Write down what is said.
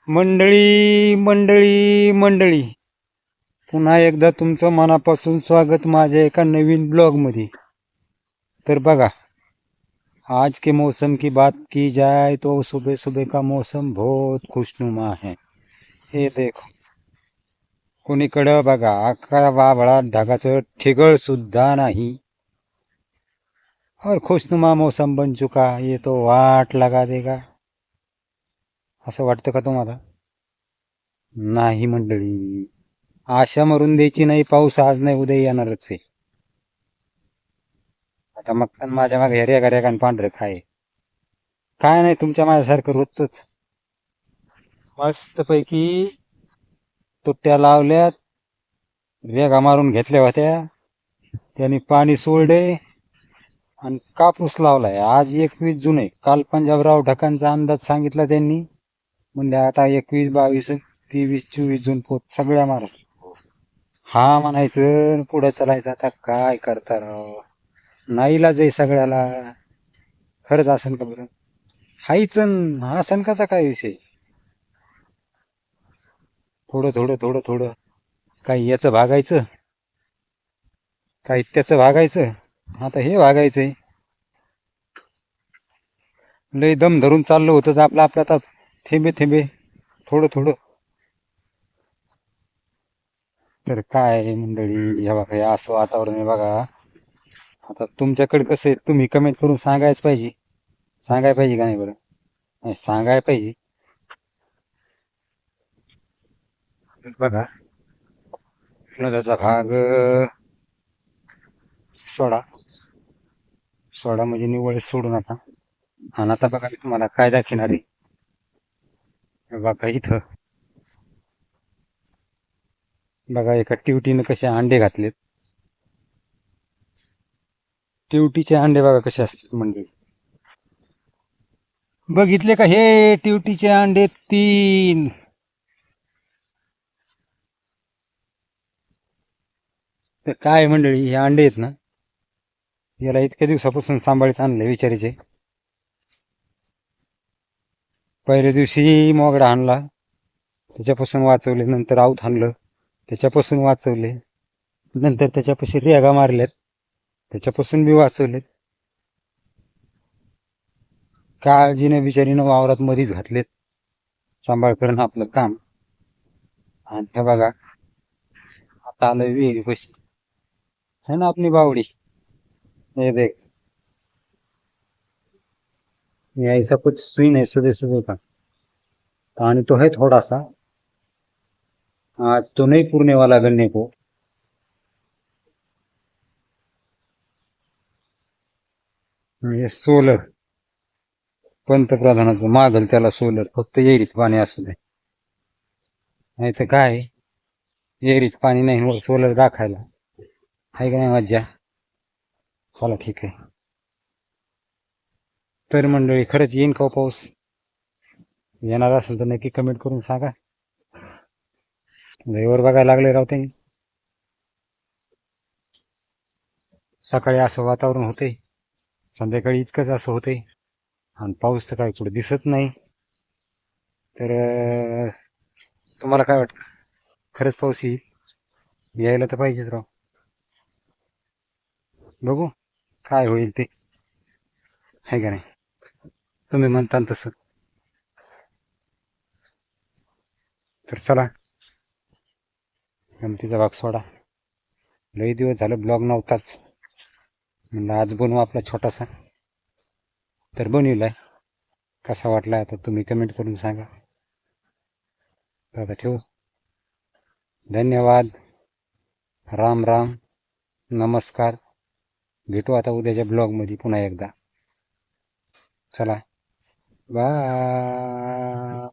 मंडळी मंडळी मंडळी, पुन्हा एकदा तुमचं मनापासून स्वागत माझ्या एका नवीन ब्लॉगमध्ये. तर बघा, आज के मौसम की बात की जाए तो सुबह सुबह का मौसम बहुत खुशनुमा है. हे देखो, कुणीकडं बघा, अकरा वाबळा ढगाचं ठिगळ सुद्धा नाही और खुशनुमा मौसम बन चुका. ये तो वाट लगा देगा. असं वाटतं का तुम्हाला? नाही मंडळी, आशा मरून द्यायची नाही. पाऊस आज नाही उद्या येणारच आहे. आता मग माझ्या मागे रेगा रेगा आणि पांढरं काय नाही, तुमच्या माझ्यासारखं रोजच मस्त पैकी तुट्ट्या लावल्यात, रेगा मारून घेतल्या होत्या, त्यांनी पाणी सोडले आणि कापूस लावलाय. आज 21 जून आहे. काल पंजाबराव ढकांचा अंदाज सांगितला त्यांनी, म्हणजे आता 21, 22, 23, 24 जून पोत सगळ्या मारून हा म्हणायचं, पुढे चालायचं. आता काय करता राव, नाईलाज आहे सगळ्याला. खरंच असन का बरं? हायच हा सणकाचा काय विषय. थोडं थोडं थोडं थोडं काही याचं भागायचं, काही त्याचं भागायचं. आता हे भागायचंय. लय दम धरून चाललं होतं तर आपलं आपलं आता थेंबे थेंबे, थोडं थोडं. तर काय मंडळी, हे बघा, हे असं वातावरण आहे बघा. आता तुमच्याकडे कसं आहे, तुम्ही कमेंट करून सांगायच पाहिजे. सांगाय पाहिजे का नाही बरं? नाही, सांगाय पाहिजे. बघा, नद्याचा भाग सोडा. सोडा म्हणजे निव्वळ सोडू नका. आणि आता बघा, मी तुम्हाला काय दाखवणार आहे. बघा इथं, बघा एका टिवटीनं कसे अंडे घातलेत. टिवटीचे अंडे बघा कसे असतात म्हणजे. बघितले का हे टिवटीचे अंडे? 3. तर काय मंडळी, हे अंडे आहेत ना, याला इतक्या दिवसापासून सांभाळीत आणले विचारीचे. पहिल्या दिवशी मोगडा आणला, त्याच्यापासून वाचवले. नंतर आऊत आणलं, त्याच्यापासून वाचवले. नंतर त्याच्यापाशी रेगा मारल्यात, त्याच्यापासून बी वाचवलेत. काळजीने बिचारीनं वावरात मधीच घातलेत, सांभाळ करणं आपलं काम. आणि हे बघा, आता आलं विहिरी पशी, है ना आपली बावडी. हे देख, ये ऐसा कुछ सीन है सुबह सुबह का. पानी तो है थोड़ा सा, आज तो नहीं पुरने वाला गन्ने को. हे सोलर, पंतप्रधानाचं मागल त्याला सोलर, फक्त येरीत पाणी असू दे. नाही तर काय, येरीच पाणी नाही वर सोलर दाखायला. आहे का नाही मज्जा? चला ठीक आहे. तर मंडळी, खरंच येईन का हो पाऊस? येणार असेल तर नक्की कमेंट करून सांगा. वर बघायला लागले राहते. सकाळी असं वातावरण होते, संध्याकाळी इतकंच असं होते, आणि पाऊस तर काय कुठे दिसत नाही. तर तुम्हाला काय वाटतं, खरंच पाऊस येईल? यायला तर पाहिजेच राव. बघू काय होईल ते, आहे का नाही? तुम्ही म्हणता तसं. तर चला, गमतीचा भाग सोडा. लई दिवस झालं ब्लॉग नव्हताच, म्हणलं आज बनवू आपला छोटासा. तर बनविलाय. कसा वाटला आता तुम्ही कमेंट करून सांगा. आता ठेवू. धन्यवाद. राम राम. नमस्कार. भेटू आता उद्याच्या ब्लॉगमध्ये पुन्हा एकदा. चला, बाय.